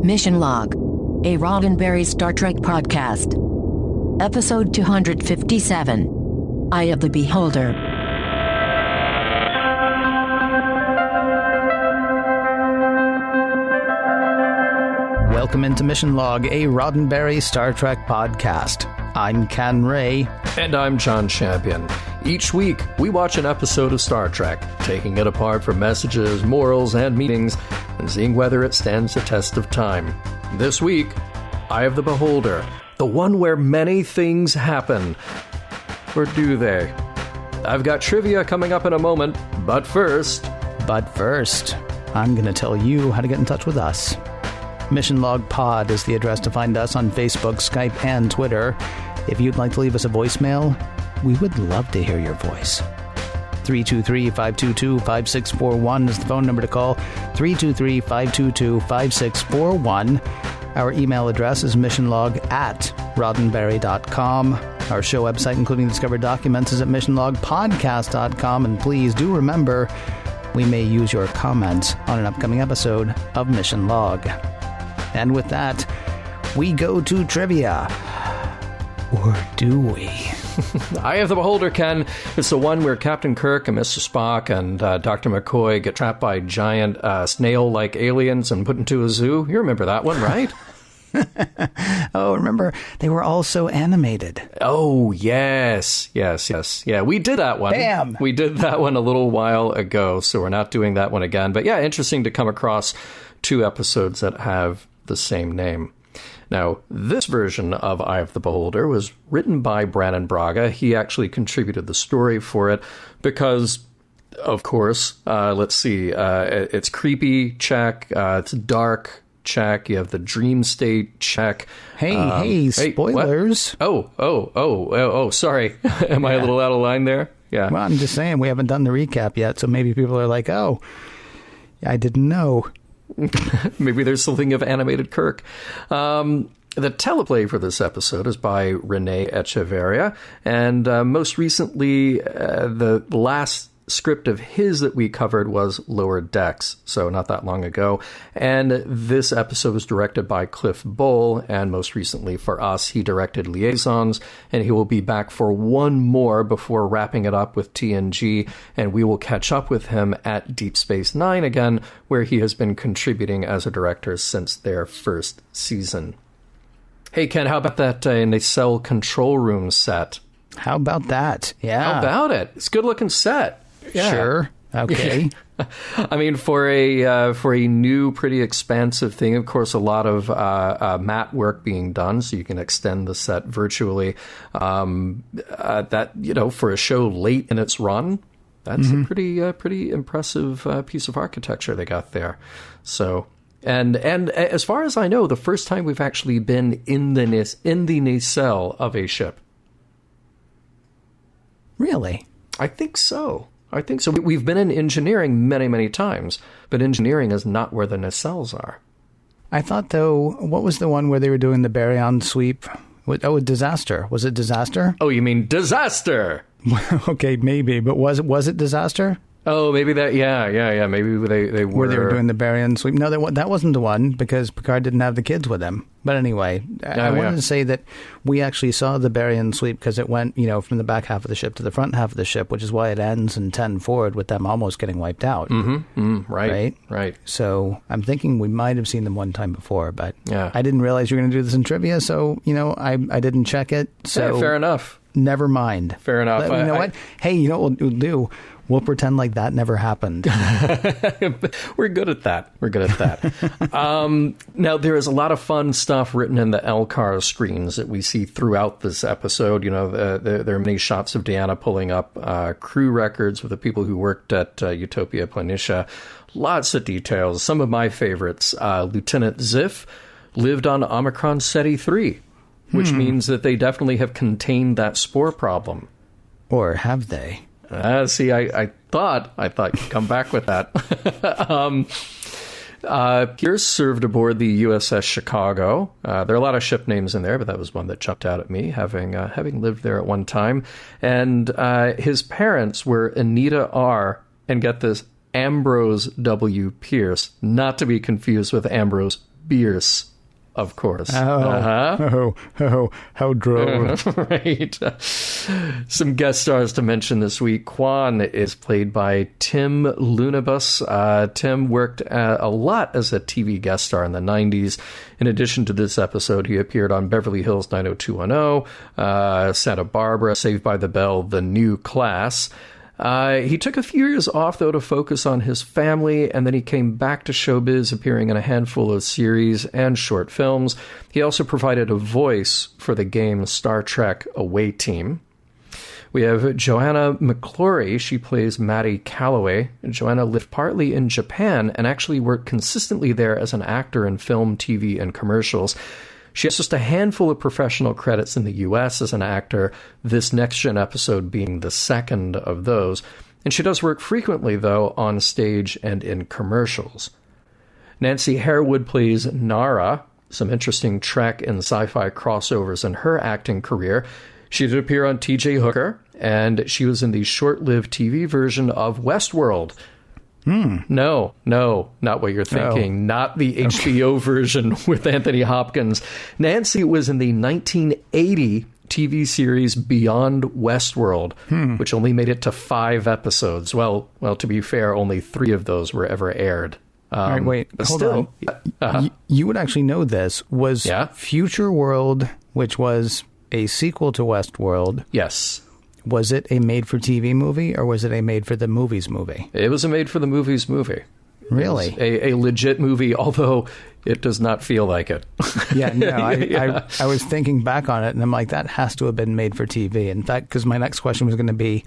Mission Log, a Roddenberry Star Trek podcast. Episode 257, Eye of the Beholder. Welcome into Mission Log, a Roddenberry Star Trek podcast. I'm Ken Ray. And I'm John Champion. Each week, we watch an episode of Star Trek, taking it apart for messages, morals, and meanings, and seeing whether it stands the test of time. This week, Eye of the Beholder, the one where many things happen. Or do they? I've got trivia coming up in a moment, but first, I'm going to tell you how to get in touch with us. Mission Log Pod is the address to find us on Facebook, Skype, and Twitter. If you'd like to leave us a voicemail, we would love to hear your voice. 323-522-5641 is the phone number to call. 323-522-5641. Our email address is missionlog@roddenberry.com. Our show website, including Discovered Documents, is at missionlogpodcast.com. And please do remember, we may use your comments on an upcoming episode of Mission Log. And with that, we go to trivia. Or do we? Eye of the Beholder, Ken. It's the one where Captain Kirk and Mr. Spock and Dr. McCoy get trapped by giant snail-like aliens and put into a zoo. You remember that one, right? Oh, remember, they were all so animated. Oh, yes. Yeah, we did that one. Bam! We did that one a little while ago, so we're not doing that one again. But yeah, interesting to come across two episodes that have the same name. Now, this version of Eye of the Beholder was written by Brannon Braga. He actually contributed the story for it because, of course, let's see, it's creepy, check, it's dark, check, you have the dream state, check. Hey, spoilers. Oh, sorry. Am I a little out of line there? Yeah. Well, I'm just saying, we haven't done the recap yet, so maybe people are like, oh, I didn't know. Maybe there's something of animated Kirk. The teleplay for this episode is by Renee Echeverria, and most recently, the last script of his that we covered was Lower Decks, so not that long ago. And this episode was directed by Cliff Bull, and most recently for us, he directed Liaisons, and he will be back for one more before wrapping it up with TNG, and we will catch up with him at Deep Space Nine again, where he has been contributing as a director since their first season. Hey, Ken, how about that nacelle control room set? How about that? Yeah. How about it? It's a good-looking set. Yeah. Sure. Okay. I mean, for a new, pretty expansive thing, of course, a lot of matte work being done, so you can extend the set virtually. That, for a show late in its run, that's a pretty impressive piece of architecture they got there. So, and as far as I know, the first time we've actually been in the nacelle of a ship. Really? I think so. We've been in engineering many, many times, but engineering is not where the nacelles are. I thought, though, what was the one where they were doing the baryon sweep? Disaster. Was it Disaster? Oh, you mean Disaster? Okay, maybe, but was it Disaster? Oh, maybe that, yeah. Maybe they were... Where they were doing the baryon sweep. No, that wasn't the one, because Picard didn't have the kids with him. But anyway, I wanted to say that we actually saw the baryon sweep because it went, from the back half of the ship to the front half of the ship, which is why it ends in 10 forward with them almost getting wiped out. Right. So I'm thinking we might have seen them one time before, but I didn't realize you were going to do this in trivia, so, I didn't check it. So fair enough. Never mind. Fair enough. You know what? Hey, you know what we'll do? We'll pretend like that never happened. We're good at that. Now, there is a lot of fun stuff written in the LCAR screens that we see throughout this episode. There are many shots of Deanna pulling up crew records with the people who worked at Utopia Planitia. Lots of details. Some of my favorites. Lieutenant Ziff lived on Omicron Ceti 3, which means that they definitely have contained that spore problem. Or have they? See, I thought you'd come back with that. Pierce served aboard the USS Chicago. There are a lot of ship names in there, but that was one that jumped out at me, having lived there at one time. And his parents were Anita R. and get this, Ambrose W. Pierce, not to be confused with Ambrose Bierce, of course. How droll. Right. Some guest stars to mention this week. Quan is played by Tim Lunabus. Tim worked a lot as a TV guest star in the 90s. In addition to this episode, he appeared on Beverly Hills 90210, Santa Barbara, Saved by the Bell, The New Class. He took a few years off, though, to focus on his family, and then he came back to showbiz, appearing in a handful of series and short films. He also provided a voice for the game Star Trek Away Team. We have Joanna McClory. She plays Maddie Calloway. Joanna lived partly in Japan and actually worked consistently there as an actor in film, TV, and commercials. She has just a handful of professional credits in the U.S. as an actor, this Next Gen episode being the second of those. And she does work frequently, though, on stage and in commercials. Nancy Harewood plays Nara, some interesting Trek and sci-fi crossovers in her acting career. She did appear on T.J. Hooker, and she was in the short-lived TV version of Westworld. No, not what you're thinking. No. Not the HBO version with Anthony Hopkins. Nancy was in the 1980 TV series Beyond Westworld, which only made it to 5 episodes. Well, to be fair, only 3 of those were ever aired. All right, wait, hold on. You would actually know this. Was Future World, which was a sequel to Westworld. Yes. Was it a made-for-TV movie, or was it a made-for-the-movies movie? It was a made-for-the-movies movie. Really? A legit movie, although it does not feel like it. Yeah, no, I was thinking back on it, and I'm like, that has to have been made for TV. In fact, because my next question was going to be,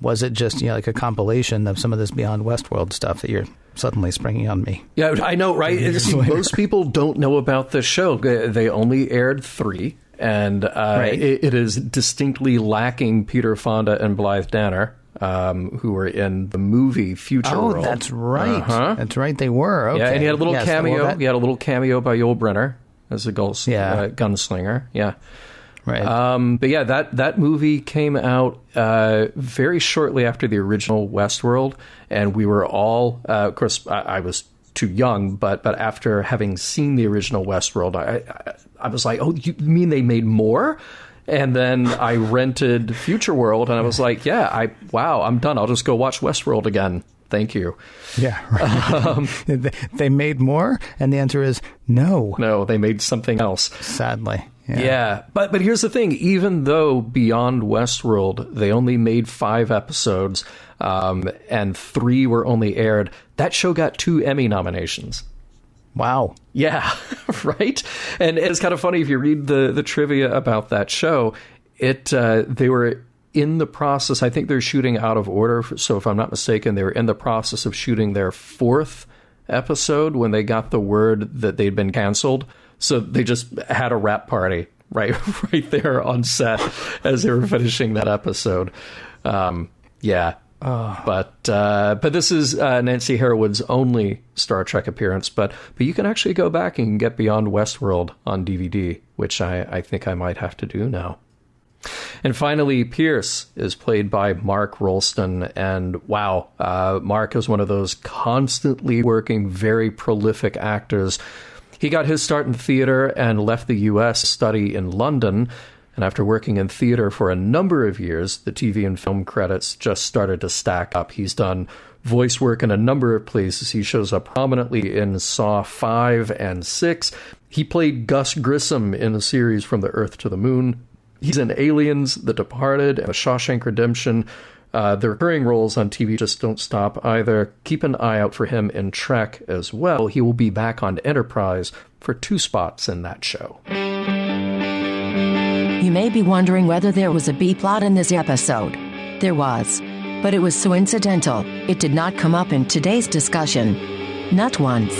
was it just like a compilation of some of this Beyond Westworld stuff that you're suddenly springing on me? Yeah, I know, right? Most people don't know about this show. They only aired 3. And it is distinctly lacking Peter Fonda and Blythe Danner, who were in the movie Future World. Oh, that's right. That's right, they were. Okay. Yeah, and he had a little cameo. He had a little cameo by Yul Brynner as a gunslinger. Yeah. Right. But yeah, that movie came out very shortly after the original Westworld, and we were all, of course, I was too young, but after having seen the original Westworld, I was like, oh, you mean they made more? And then I rented Future World, and I was like, I'm done. I'll just go watch Westworld again. Thank you. Yeah. Right. They made more? And the answer is no. No, they made something else. Sadly. Yeah. But here's the thing. Even though Beyond Westworld, they only made 5 episodes, and 3 were only aired, that show got 2 Emmy nominations. Wow. Yeah, right? And it's kind of funny if you read the trivia about that show, they were in the process, I think they're shooting out of order, so if I'm not mistaken, they were in the process of shooting their 4th episode when they got the word that they'd been canceled. So they just had a wrap party right there on set as they were finishing that episode. But this is Nancy Harewood's only Star Trek appearance. But you can actually go back and get Beyond Westworld on DVD, which I think I might have to do now. And finally, Pierce is played by Mark Rolston. And wow, Mark is one of those constantly working, very prolific actors. He got his start in theater and left the U.S. to study in London. And after working in theater for a number of years, the TV and film credits just started to stack up. He's done voice work in a number of places. He shows up prominently in Saw 5 and 6. He played Gus Grissom in the series From the Earth to the Moon. He's in Aliens, The Departed, and The Shawshank Redemption. The recurring roles on TV just don't stop either. Keep an eye out for him in Trek as well. He will be back on Enterprise for 2 spots in that show. You may be wondering whether there was a B-plot in this episode. There was. But it was so incidental, it did not come up in today's discussion. Not once.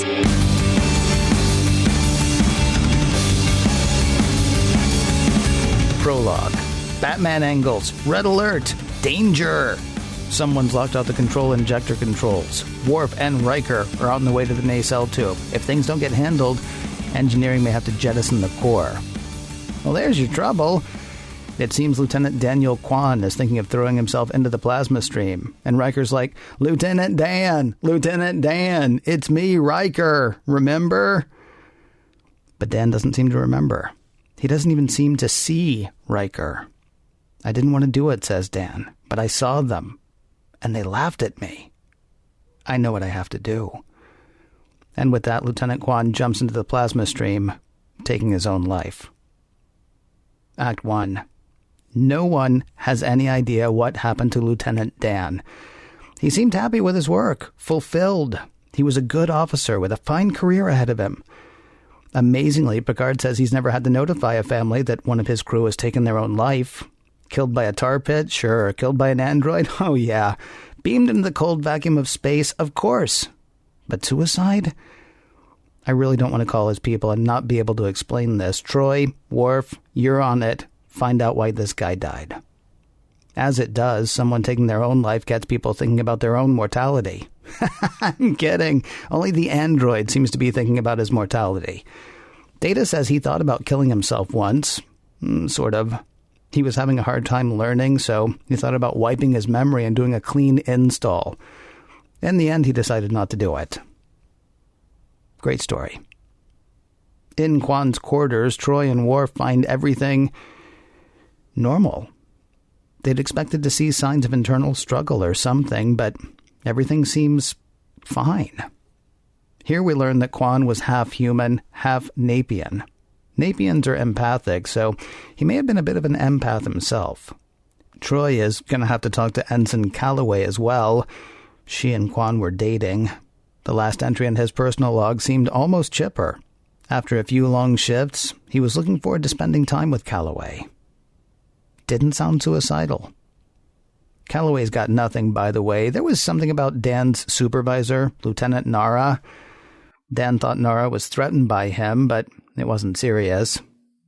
Prologue. Batman angles. Red alert. Danger. Someone's locked out the control injector controls. Worf and Riker are on the way to the nacelle tube. If things don't get handled, engineering may have to jettison the core. Well, there's your trouble. It seems Lieutenant Daniel Kwan is thinking of throwing himself into the plasma stream. And Riker's like, Lieutenant Dan, it's me, Riker, remember? But Dan doesn't seem to remember. He doesn't even seem to see Riker. I didn't want to do it, says Dan, but I saw them, and they laughed at me. I know what I have to do. And with that, Lieutenant Kwan jumps into the plasma stream, taking his own life. Act 1. No one has any idea what happened to Lieutenant Dan. He seemed happy with his work, fulfilled. He was a good officer with a fine career ahead of him. Amazingly, Picard says he's never had to notify a family that one of his crew has taken their own life. Killed by a tar pit? Sure. Killed by an android? Oh yeah. Beamed into the cold vacuum of space? Of course. But suicide? I really don't want to call his people and not be able to explain this. Troi, Worf, you're on it. Find out why this guy died. As it does, someone taking their own life gets people thinking about their own mortality. I'm kidding. Only the android seems to be thinking about his mortality. Data says he thought about killing himself once. Sort of. He was having a hard time learning, so he thought about wiping his memory and doing a clean install. In the end, he decided not to do it. Great story. In Kwan's quarters, Troi and Worf find everything normal. They'd expected to see signs of internal struggle or something, but everything seems fine. Here we learn that Kwan was half human, half Napian. Napians are empathic, so he may have been a bit of an empath himself. Troi is going to have to talk to Ensign Calloway as well. She and Kwan were dating. The last entry in his personal log seemed almost chipper. After a few long shifts, he was looking forward to spending time with Calloway. Didn't sound suicidal. Calloway's got nothing, by the way. There was something about Dan's supervisor, Lieutenant Nara. Dan thought Nara was threatened by him, but it wasn't serious.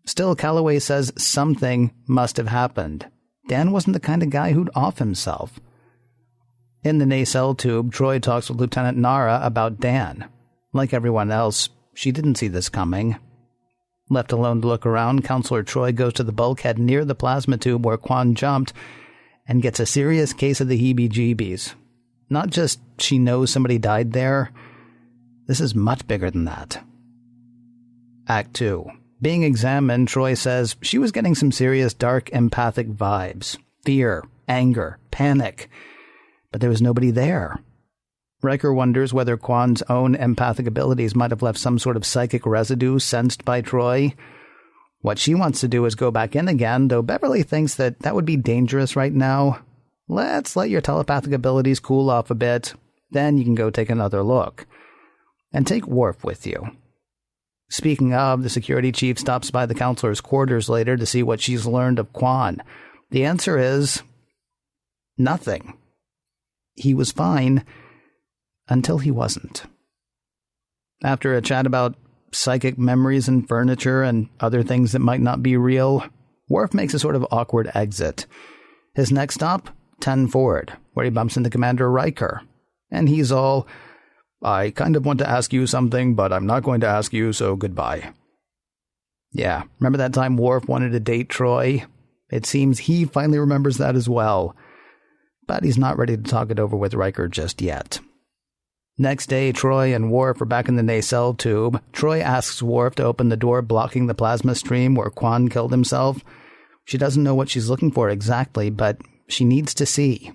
Still, Calloway says something must have happened. Dan wasn't the kind of guy who'd off himself. In the nacelle tube, Troi talks with Lieutenant Nara about Dan. Like everyone else, she didn't see this coming. Left alone to look around, Counselor Troi goes to the bulkhead near the plasma tube where Kwan jumped and gets a serious case of the heebie-jeebies. Not just she knows somebody died there. This is much bigger than that. Act 2. Being examined, Troi says she was getting some serious dark empathic vibes. Fear, anger, panic. But there was nobody there. Riker wonders whether Kwan's own empathic abilities might have left some sort of psychic residue sensed by Troi. What she wants to do is go back in again, though Beverly thinks that would be dangerous right now. Let's let your telepathic abilities cool off a bit, then you can go take another look. And take Worf with you. Speaking of, the security chief stops by the counselor's quarters later to see what she's learned of Kwan. The answer is nothing. He was fine until he wasn't. After a chat about psychic memories and furniture and other things that might not be real, Worf makes a sort of awkward exit. His next stop, 10 Forward, where he bumps into Commander Riker. And he's all, I kind of want to ask you something, but I'm not going to ask you, so goodbye. Yeah, remember that time Worf wanted to date Troi? It seems he finally remembers that as well. But he's not ready to talk it over with Riker just yet. Next day, Troi and Worf are back in the nacelle tube. Troi asks Worf to open the door blocking the plasma stream where Kwan killed himself. She doesn't know what she's looking for exactly, but she needs to see.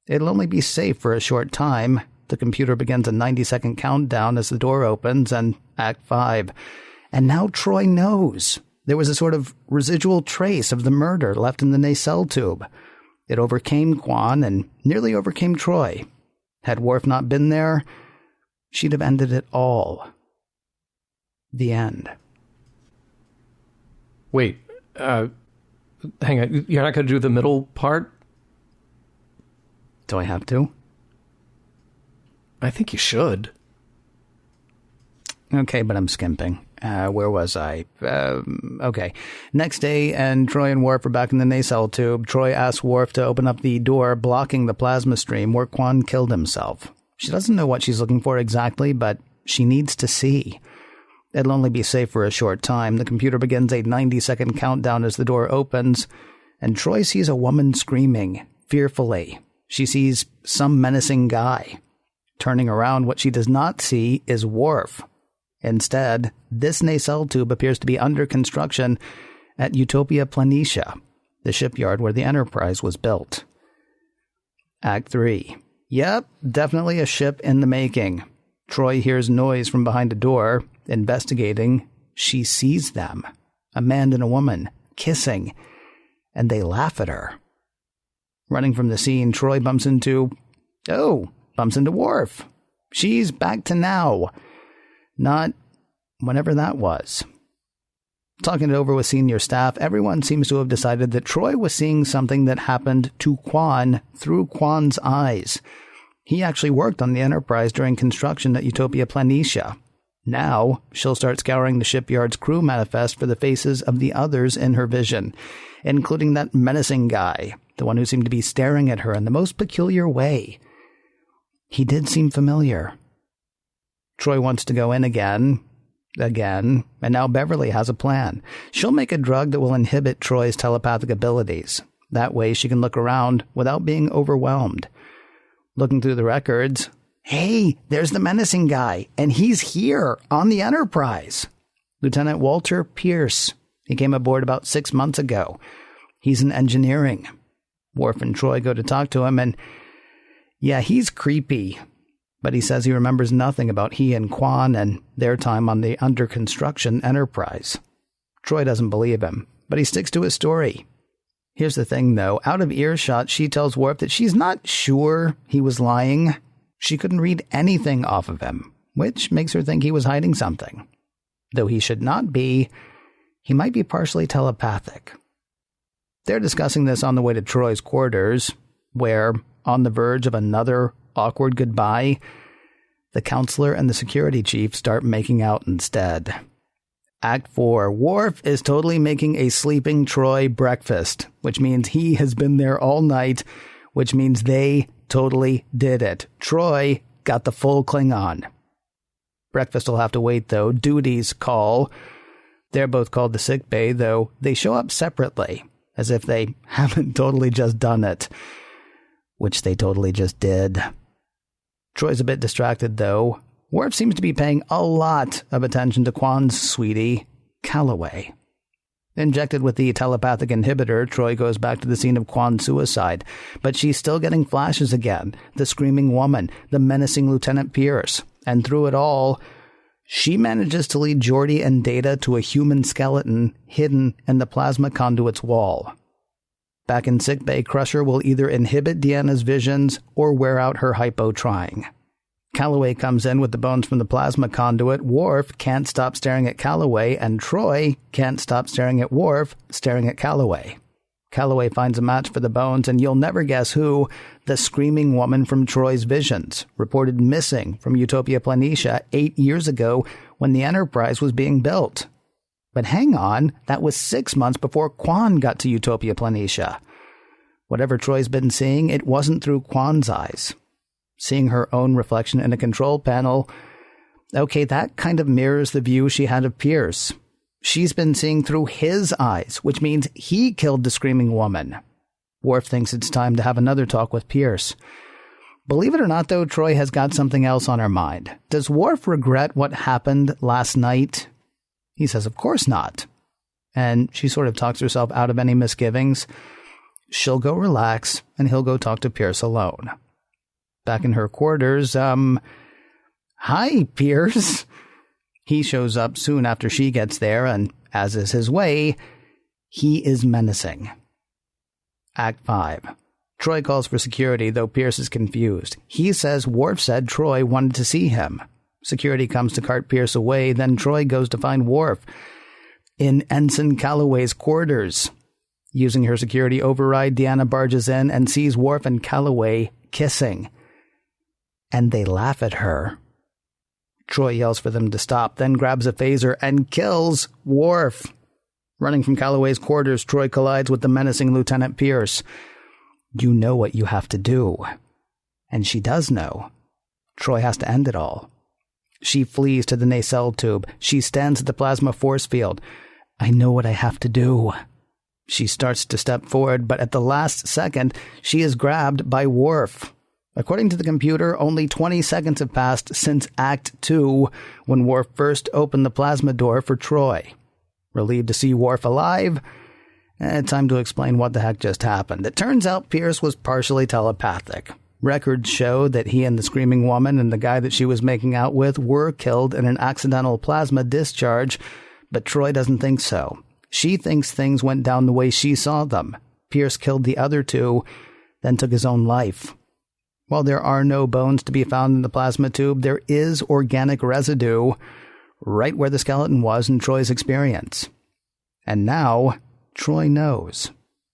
It'll only be safe for a short time. The computer begins a 90-second countdown as the door opens, and Act 5. And now Troi knows. There was a sort of residual trace of the murder left in the nacelle tube. It overcame Kwan and nearly overcame Troi. Had Worf not been there, she'd have ended it all. The end. Wait, hang on. You're not going to do the middle part? Do I have to? I think you should. Okay, but I'm skimping. Where was I? Okay. Next day, and Troi and Worf are back in the nacelle tube. Troi asks Worf to open up the door blocking the plasma stream where Kwan killed himself. She doesn't know what she's looking for exactly, but she needs to see. It'll only be safe for a short time. The computer begins a 90-second countdown as the door opens, and Troi sees a woman screaming, fearfully. She sees some menacing guy. Turning around, what she does not see is Worf. Instead, this nacelle tube appears to be under construction at Utopia Planitia, the shipyard where the Enterprise was built. Act 3. Yep, definitely a ship in the making. Troi hears noise from behind a door. Investigating, she sees them, a man and a woman, kissing, and they laugh at her. Running from the scene, Troi bumps into Worf. She's back to now, not whenever that was. Talking it over with senior staff, everyone seems to have decided that Troi was seeing something that happened to Kwan through Kwan's eyes. He actually worked on the Enterprise during construction at Utopia Planitia. Now, she'll start scouring the shipyard's crew manifest for the faces of the others in her vision, including that menacing guy, the one who seemed to be staring at her in the most peculiar way. He did seem familiar. Troi wants to go in again, and now Beverly has a plan. She'll make a drug that will inhibit Troy's telepathic abilities. That way she can look around without being overwhelmed. Looking through the records, hey, there's the menacing guy, and he's here on the Enterprise. Lieutenant Walter Pierce. He came aboard about 6 months ago. He's in engineering. Worf and Troi go to talk to him, and yeah, he's creepy. But he says he remembers nothing about he and Kwan and their time on the under-construction Enterprise. Troi doesn't believe him, but he sticks to his story. Here's the thing, though. Out of earshot, she tells Worf that she's not sure he was lying. She couldn't read anything off of him, which makes her think he was hiding something. Though he should not be, he might be partially telepathic. They're discussing this on the way to Troy's quarters, where, on the verge of another awkward goodbye, the counselor and the security chief start making out instead. Act 4. Worf is totally making a sleeping Troi breakfast, which means he has been there all night, which means they totally did it. Troi got the full Klingon. Breakfast will have to wait, though. Duties call. They're both called to sick bay, though they show up separately, as if they haven't totally just done it, which they totally just did. Troy's a bit distracted, though. Worf seems to be paying a lot of attention to Kwan's sweetie, Calloway. Injected with the telepathic inhibitor, Troi goes back to the scene of Kwan's suicide, but she's still getting flashes again. The screaming woman, the menacing Lieutenant Pierce, and through it all, she manages to lead Geordi and Data to a human skeleton hidden in the plasma conduit's wall. Back in sickbay, Crusher will either inhibit Deanna's visions or wear out her hypo-trying. Calloway comes in with the bones from the plasma conduit. Worf can't stop staring at Calloway, and Troi can't stop staring at Worf, staring at Calloway. Calloway finds a match for the bones, and you'll never guess who, the screaming woman from Troy's visions, reported missing from Utopia Planitia 8 years ago when the Enterprise was being built. But hang on, that was 6 months before Kwan got to Utopia Planitia. Whatever Troy's been seeing, it wasn't through Kwan's eyes. Seeing her own reflection in a control panel, okay, that kind of mirrors the view she had of Pierce. She's been seeing through his eyes, which means he killed the screaming woman. Worf thinks it's time to have another talk with Pierce. Believe it or not, though, Troi has got something else on her mind. Does Worf regret what happened last night? He says, of course not. And she sort of talks herself out of any misgivings. She'll go relax, and he'll go talk to Pierce alone. Back in her quarters, hi, Pierce. He shows up soon after she gets there, and as is his way, he is menacing. Act 5. Troi calls for security, though Pierce is confused. He says Worf said Troi wanted to see him. Security comes to cart Pierce away, then Troi goes to find Worf in Ensign Calloway's quarters. Using her security override, Deanna barges in and sees Worf and Calloway kissing. And they laugh at her. Troi yells for them to stop, then grabs a phaser and kills Worf. Running from Calloway's quarters, Troi collides with the menacing Lieutenant Pierce. You know what you have to do. And she does know. Troi has to end it all. She flees to the nacelle tube. She stands at the plasma force field. I know what I have to do. She starts to step forward, but at the last second, she is grabbed by Worf. According to the computer, only 20 seconds have passed since Act 2, when Worf first opened the plasma door for Troi. Relieved to see Worf alive, time to explain what the heck just happened. It turns out Pierce was partially telepathic. Records show that he and the screaming woman and the guy that she was making out with were killed in an accidental plasma discharge, but Troi doesn't think so. She thinks things went down the way she saw them. Pierce killed the other two, then took his own life. While there are no bones to be found in the plasma tube, there is organic residue right where the skeleton was in Troi's experience. And now, Troi knows.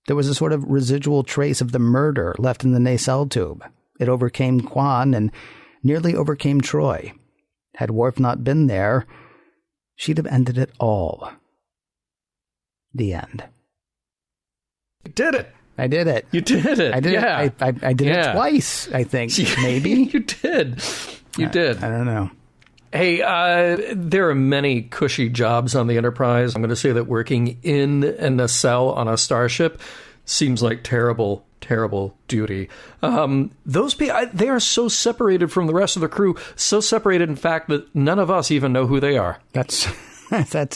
There was a sort of residual trace of the murder left in the nacelle tube. It overcame Kwan and nearly overcame Troi. Had Worf not been there, she'd have ended it all. The end. You did it. I did it. You did it. I did it. I did it twice, I think. Maybe. You did. You did. I don't know. Hey, there are many cushy jobs on the Enterprise. I'm going to say that working in a nacelle on a starship seems like terrible duty. Those people, they are so separated from the rest of the crew, so separated, in fact, that none of us even know who they are. That's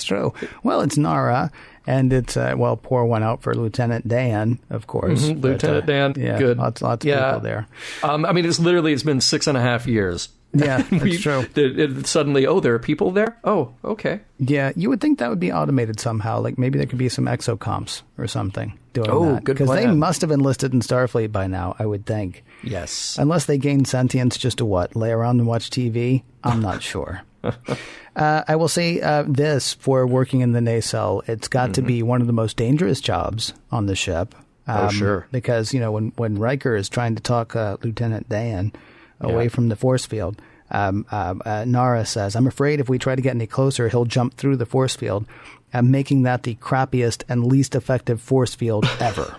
true. Well, it's Nara. And it's, pour one out for Lieutenant Dan, of course. Mm-hmm. Lieutenant Dan, yeah, good. Lots of people there. It's been 6.5 years. Yeah, that's true. Suddenly, there are people there? Oh, okay. Yeah, you would think that would be automated somehow. Like maybe there could be some exocomps or something doing that. Oh, good plan. Because they must have enlisted in Starfleet by now, I would think. Yes. Unless they gained sentience just to lay around and watch TV? I'm not sure. I will say this for working in the nacelle, it's got to be one of the most dangerous jobs on the ship. Sure. Because, when Riker is trying to talk Lieutenant Dan away from the force field, Nara says, I'm afraid if we try to get any closer, he'll jump through the force field, making that the crappiest and least effective force field ever.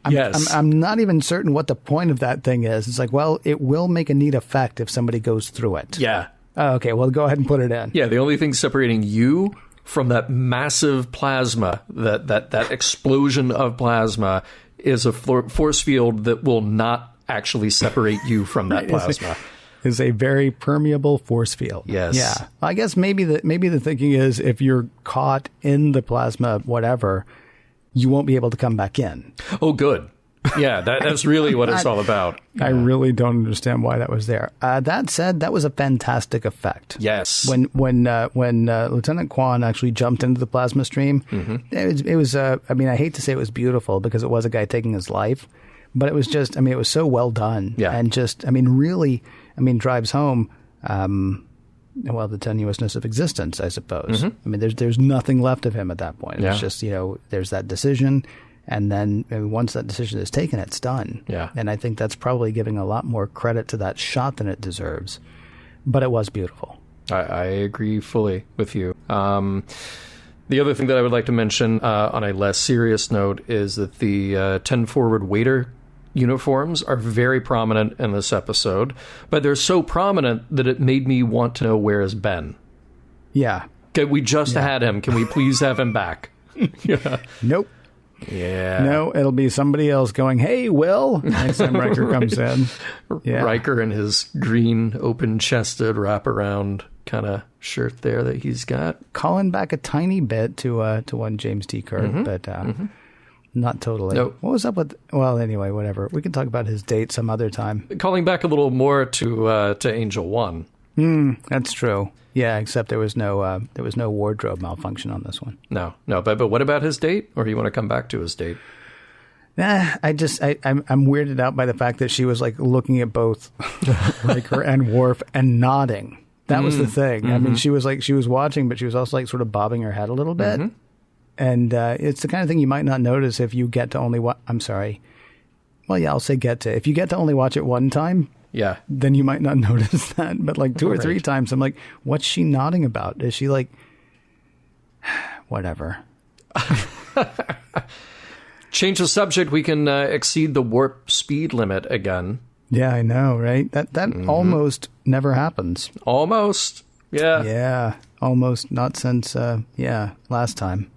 Yes. I'm not even certain what the point of that thing is. It's like, well, it will make a neat effect if somebody goes through it. Yeah. Oh, okay, well, go ahead and put it in. Yeah, the only thing separating you from that massive plasma, that explosion of plasma, is a force field that will not actually separate you from that plasma. Is a very permeable force field. Yes. Yeah. I guess maybe the thinking is if you're caught in the plasma, whatever, you won't be able to come back in. Oh, good. Yeah, that's really what it's all about. I really don't understand why that was there. That said, that was a fantastic effect. Yes. When Lieutenant Kwan actually jumped into the plasma stream, it was I hate to say it was beautiful because it was a guy taking his life, but it was just, it was so well done. Yeah. And just, really, drives home, the tenuousness of existence, I suppose. There's nothing left of him at that point. It's just, there's that decision. And then once that decision is taken, it's done. Yeah. And I think that's probably giving a lot more credit to that shot than it deserves. But it was beautiful. I agree fully with you. The other thing that I would like to mention on a less serious note is that the 10 forward waiter uniforms are very prominent in this episode. But they're so prominent that it made me want to know where is Ben. Yeah. Okay, we just had him. Can we please have him back? Yeah. Nope. Yeah. No, it'll be somebody else going, hey, Will, next time Riker comes in. Yeah. Riker in his green, open-chested, wraparound kind of shirt there that he's got. Calling back a tiny bit to one James T. Kirk, but not totally. Nope. What was up with... Well, anyway, whatever. We can talk about his date some other time. Calling back a little more to Angel One. That's true. Yeah, except there was no wardrobe malfunction on this one. No. But what about his date? Or do you want to come back to his date? I'm weirded out by the fact that she was like looking at both Riker and Worf and nodding. That was the thing. She was watching, but she was also like sort of bobbing her head a little bit. And it's the kind of thing you might not notice if you get to only I'm sorry. Well, yeah, I'll say get to. If you get to only watch it one time. Yeah. Then you might not notice that. But like two or three times, I'm like, what's she nodding about? Is she like, whatever. Change the subject. We can exceed the warp speed limit again. Yeah, I know, right? That almost never happens. Almost. Yeah. Yeah. Almost. Not since, last time.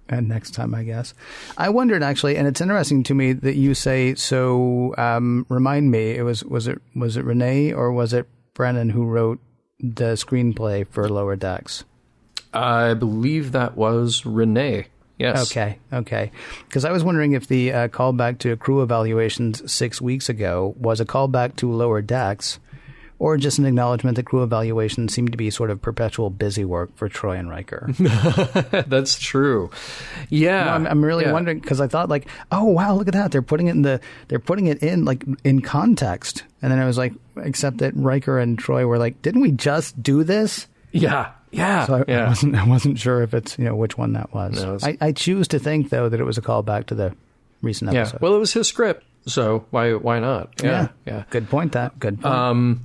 And next time, I guess. I wondered, actually, and it's interesting to me that you say, so remind me, was it Renee or was it Brennan who wrote the screenplay for Lower Decks? I believe that was Renee. Yes. Okay. Because I was wondering if the callback to crew evaluations 6 weeks ago was a callback to Lower Decks, or just an acknowledgement that crew evaluations seemed to be sort of perpetual busy work for Troi and Riker. That's true. Yeah. I'm really wondering, because I thought like, oh wow, look at that. They're putting it in like in context. And then I was like, except that Riker and Troi were like, didn't we just do this? Yeah. Yeah. So I wasn't sure if it's, which one that was. No, I choose to think though that it was a callback to the recent episode. Yeah. Well, it was his script, so why not? Yeah. Good point. Good point.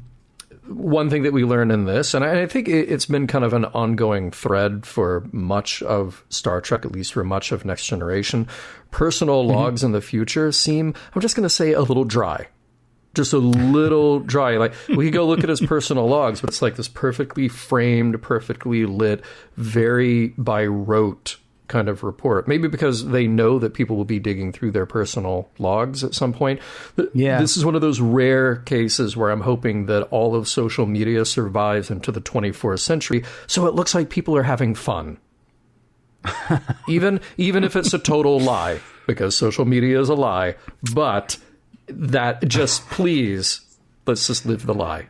One thing that we learned in this, and I think it's been kind of an ongoing thread for much of Star Trek, at least for much of Next Generation, personal logs in the future seem, I'm just going to say, a little dry. Just a little dry. Like, we could go look at his personal logs, but it's like this perfectly framed, perfectly lit, very by rote kind of report. Maybe because they know that people will be digging through their personal logs at some point. Yeah. This is one of those rare cases where I'm hoping that all of social media survives into the 24th century, so it looks like people are having fun. even if it's a total lie, because social media is a lie, but that just please, let's just live the lie.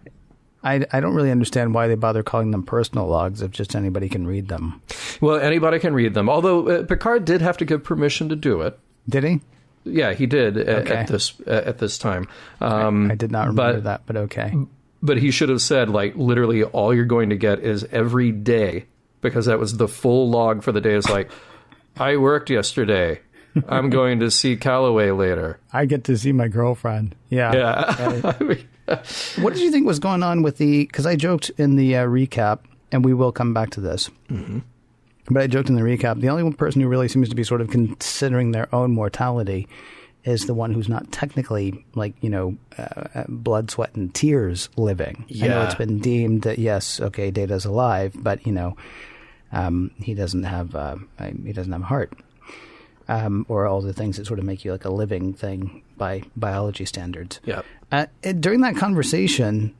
I don't really understand why they bother calling them personal logs if just anybody can read them. Well, anybody can read them. Although Picard did have to give permission to do it. Did he? Yeah, he did at this time. I did not remember that, but okay. But he should have said, like, literally all you're going to get is every day, because that was the full log for the day. It's like, I worked yesterday. I'm going to see Calloway later. I get to see my girlfriend. Yeah. Yeah. What did you think was going on with because I joked in the recap, and we will come back to this, but I joked in the recap, the only one person who really seems to be sort of considering their own mortality is the one who's not technically, like, blood, sweat, and tears living. Yeah. I know it's been deemed that, yes, okay, Data's alive, but, he doesn't have a heart. Or all the things that sort of make you like a living thing by biology standards. Yeah. During that conversation,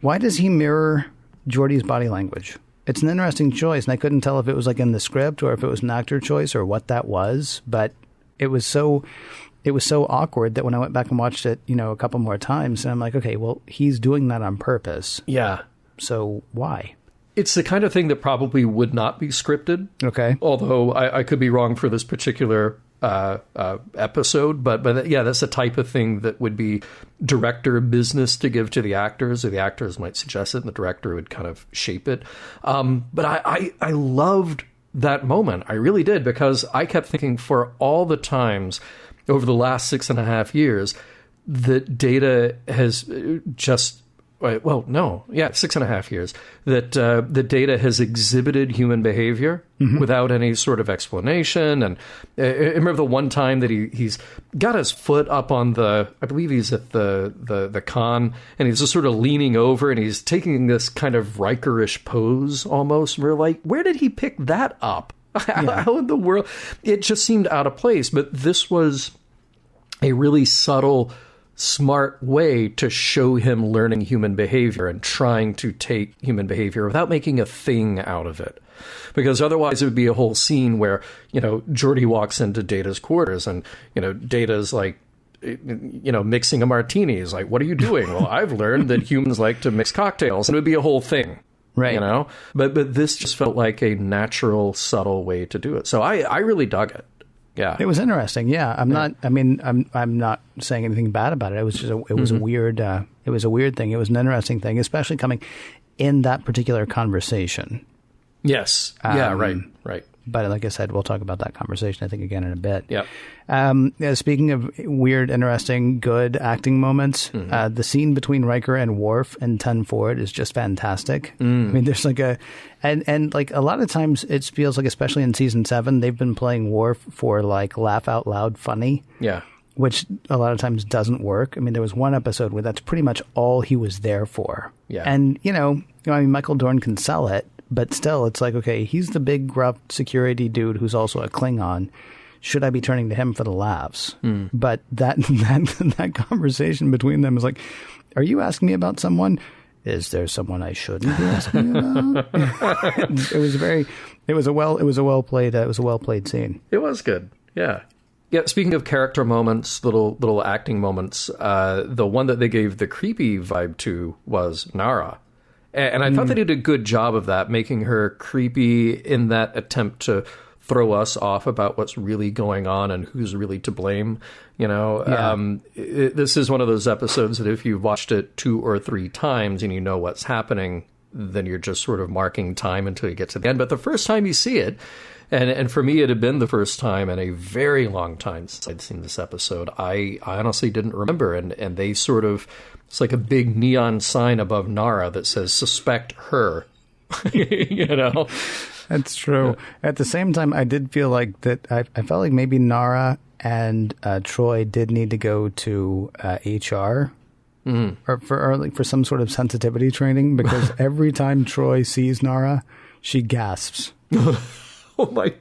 why does he mirror Geordi's body language? It's an interesting choice, and I couldn't tell if it was like in the script or if it was an actor choice or what that was. But it was so awkward that when I went back and watched it, a couple more times, and I'm like, okay, well, he's doing that on purpose. Yeah. So why? It's the kind of thing that probably would not be scripted. Okay. Although I could be wrong for this particular episode, but yeah, that's the type of thing that would be director business to give to the actors, or the actors might suggest it, and the director would kind of shape it. But I loved that moment. I really did, because I kept thinking for all the times over the last 6.5 years that Data has just... 6.5 years, that the Data has exhibited human behavior without any sort of explanation. And I remember the one time that he's got his foot up on I believe he's at the con, and he's just sort of leaning over, and he's taking this kind of Riker-ish pose almost. And we're like, where did he pick that up? Yeah. How in the world? It just seemed out of place. But this was a really subtle, smart way to show him learning human behavior and trying to take human behavior without making a thing out of it. Because otherwise it would be a whole scene where, Geordi walks into Data's quarters and, Data's like, mixing a martini. He's like, what are you doing? Well, I've learned that humans like to mix cocktails. And it would be a whole thing. Right. But this just felt like a natural, subtle way to do it. So I really dug it. Yeah, it was interesting. Yeah, I'm not saying anything bad about it. It was just a weird thing. It was an interesting thing, especially coming in that particular conversation. Yes. Yeah. Right. But like I said, we'll talk about that conversation, I think, again in a bit. Yeah. Speaking of weird, interesting, good acting moments, the scene between Riker and Worf in 10 Forward is just fantastic. I mean, there's like and like a lot of times it feels like, especially in season 7, they've been playing Worf for like laugh out loud funny. Yeah. Which a lot of times doesn't work. I mean, there was one episode where that's pretty much all he was there for. Yeah. And, Michael Dorn can sell it, but still, it's like, okay, he's the big, gruff security dude who's also a Klingon. Should I be turning to him for the laughs? But that conversation between them is like, are you asking me about someone? Is there someone I shouldn't be asking about? It was a well played scene. It was good. Yeah. Yeah, speaking of character moments, little acting moments, the one that they gave the creepy vibe to was Nara. And I thought they did a good job of that, making her creepy in that attempt to throw us off about what's really going on and who's really to blame. This is one of those episodes that if you've watched it 2 or 3 times and you know what's happening, then you're just sort of marking time until you get to the end. But the first time you see it, and for me it had been the first time in a very long time since I'd seen this episode, I honestly didn't remember. And they sort of, it's like a big neon sign above Nara that says, suspect her. That's true. At the same time, I did feel like that. I felt like maybe Nara and Troi did need to go to HR or for some sort of sensitivity training, because every time Troi sees Nara, she gasps. Oh my God.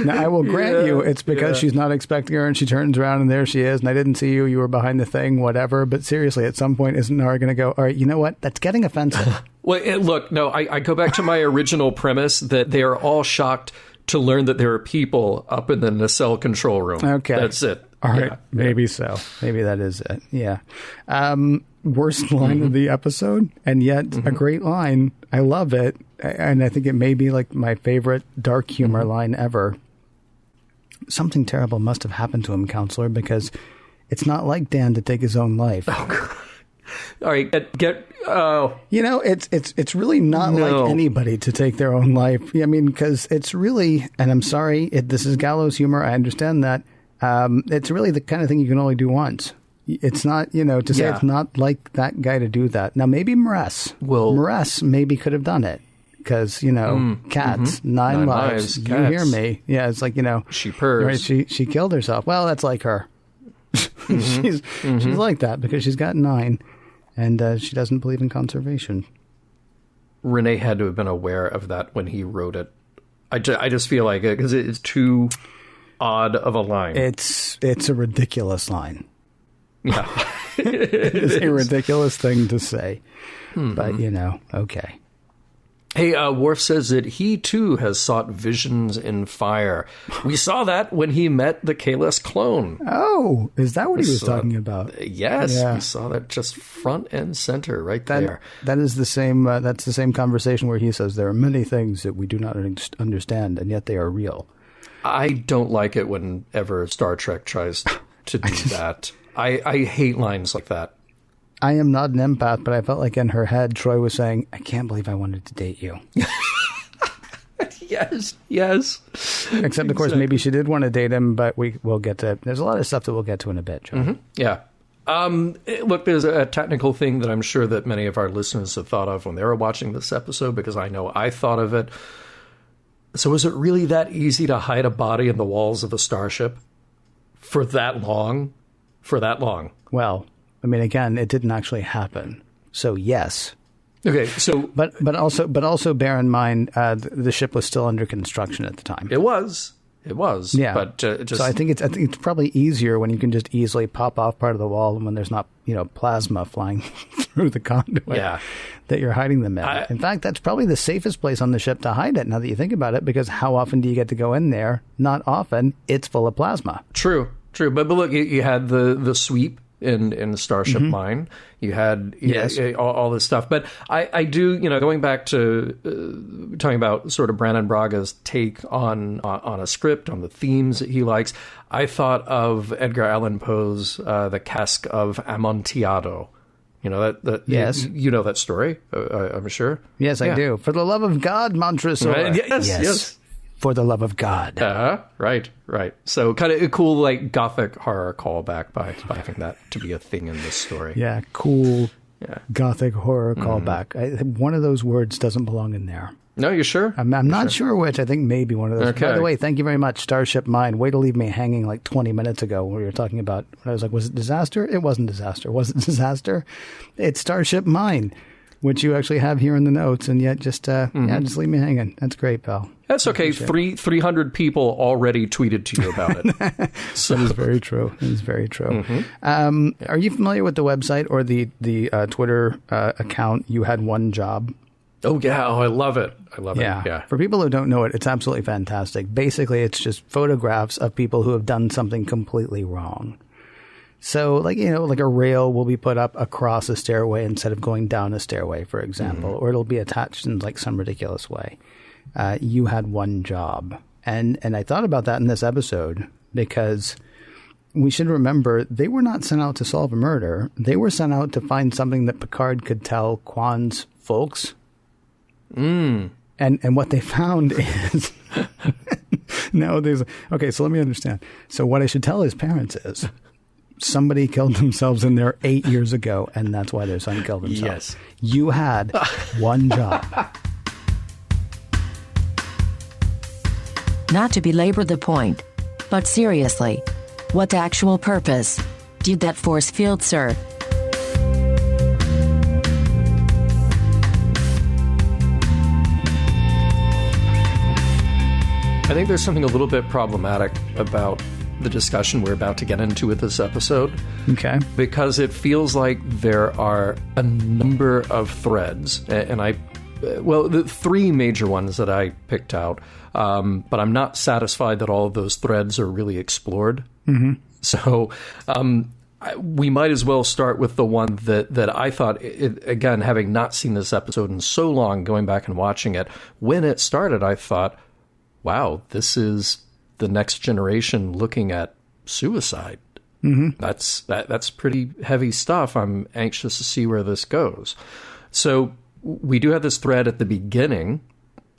Now, I will grant you, it's because she's not expecting her, and she turns around and there she is, and I didn't see you. You were behind the thing, whatever. But seriously, at some point, isn't Nara going to go, all right, you know what? That's getting offensive. Well, look, no, I go back to my original premise that they are all shocked to learn that there are people up in the nacelle control room. Okay. That's it. All right. Maybe so. Maybe that is it. Yeah. Worst line of the episode, and yet a great line. I love it. And I think it may be like my favorite dark humor line ever. Something terrible must have happened to him, counselor, because it's not like Dan to take his own life. Oh, God. All right, it's really not like anybody to take their own life. I mean, because it's really, and I'm sorry, this is gallows humor. I understand that. It's really the kind of thing you can only do once. It's not, to say it's not like that guy to do that. Now, maybe Maress maybe could have done it. Because, cats, 9 lives. Cats. You hear me? Yeah, it's like, she purrs. Right, she killed herself. Well, that's like her. She's like that because she's got 9, and she doesn't believe in conservation. Renee had to have been aware of that when he wrote it. I just feel like it, because it's too odd of a line. It's a ridiculous line. Yeah. It's a ridiculous thing to say. But, okay. Hey, Worf says that he, too, has sought visions in fire. We saw that when he met the Kahless clone. Oh, is that what he was talking about? Yes, we saw that just front and center right there. That is the same. That's the same conversation where he says there are many things that we do not understand, and yet they are real. I don't like it whenever Star Trek tries to do that. I hate lines like that. I am not an empath, but I felt like in her head, Troi was saying, I can't believe I wanted to date you. Yes. Except, of course, maybe she did want to date him, but we'll get to... There's a lot of stuff that we'll get to in a bit, John. Yeah. Look, there's a technical thing that I'm sure that many of our listeners have thought of when they were watching this episode, because I know I thought of it. So is it really that easy to hide a body in the walls of a starship for that long? Well... I mean, again, it didn't actually happen. So, yes. Okay, so... But also bear in mind, the ship was still under construction at the time. It was. Yeah. But So I think it's probably easier when you can just easily pop off part of the wall and when there's not, plasma flying through the conduit that you're hiding them in. In fact, that's probably the safest place on the ship to hide it, now that you think about it, because how often do you get to go in there? Not often. It's full of plasma. True. But look, you had the sweep in Starship Mine. You had all this stuff. But I do, going back to talking about sort of Brandon Braga's take on a script, on the themes that he likes, I thought of Edgar Allan Poe's The Cask of Amontillado. Yes. You know that story, I'm sure. Yes, I do. For the love of God, Montresor. Yes. For the love of God. Right. So kind of a cool, like, gothic horror callback by having that to be a thing in this story. Yeah, cool gothic horror callback. One of those words doesn't belong in there. No, you sure? I'm not sure which. I think maybe one of those. Okay. By the way, thank you very much, Starship Mine. Way to leave me hanging like 20 minutes ago when we were talking about, when I was like, was it disaster? It wasn't disaster. Was it disaster? It's Starship Mine. which you actually have here in the notes, and yet just just leave me hanging. That's great, pal. That's okay. 300 people already tweeted to you about it. So. That is very true. It is very true. Are you familiar with the website or the Twitter account, You Had One Job? Oh, yeah. Oh, I love it. Yeah. For people who don't know it, it's absolutely fantastic. Basically, it's just photographs of people who have done something completely wrong. So, like a rail will be put up across a stairway instead of going down a stairway, for example, or it'll be attached in like some ridiculous way. You had one job. And I thought about that in this episode because we should remember they were not sent out to solve a murder. They were sent out to find something that Picard could tell Kwan's folks. And what they found is okay, so let me understand. So what I should tell his parents is somebody killed themselves in there 8 years ago, and that's why their son killed himself. Yes. You had one job. Not to belabor the point, but seriously, what actual purpose did that force field serve? I think there's something a little bit problematic about the discussion we're about to get into with this episode. Okay. Because it feels like there are a number of threads, and the three major ones that I picked out, but I'm not satisfied that all of those threads are really explored. So we might as well start with the one that I thought, again, having not seen this episode in so long, going back and watching it, when it started, I thought, wow, this is the next generation looking at suicide. That's pretty heavy stuff. I'm anxious to see where this goes. So we do have this thread at the beginning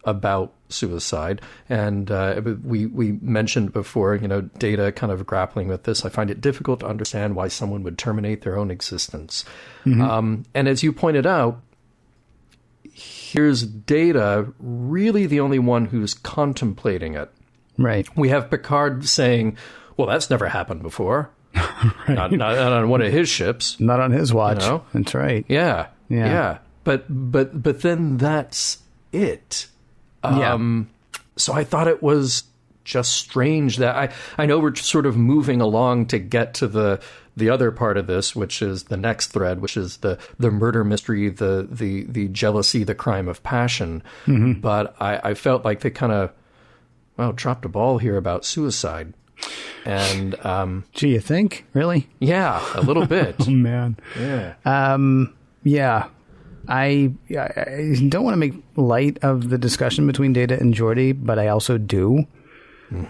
about suicide, and we mentioned before, Data kind of grappling with this. I find it difficult to understand why someone would terminate their own existence. And as you pointed out, here's Data, really the only one who's contemplating it. Right. We have Picard saying, well, that's never happened before. Right. Not on one of his ships. Not on his watch. That's right. Yeah. But then that's it. So I thought it was just strange that I know we're sort of moving along to get to the other part of this, which is the next thread, which is the murder mystery, the jealousy, the crime of passion. But I felt like they kind of, dropped a ball here about suicide. And gee, you think? Really? Yeah, a little bit. Oh man. Yeah. I don't want to make light of the discussion between Data and Geordi, but I also do.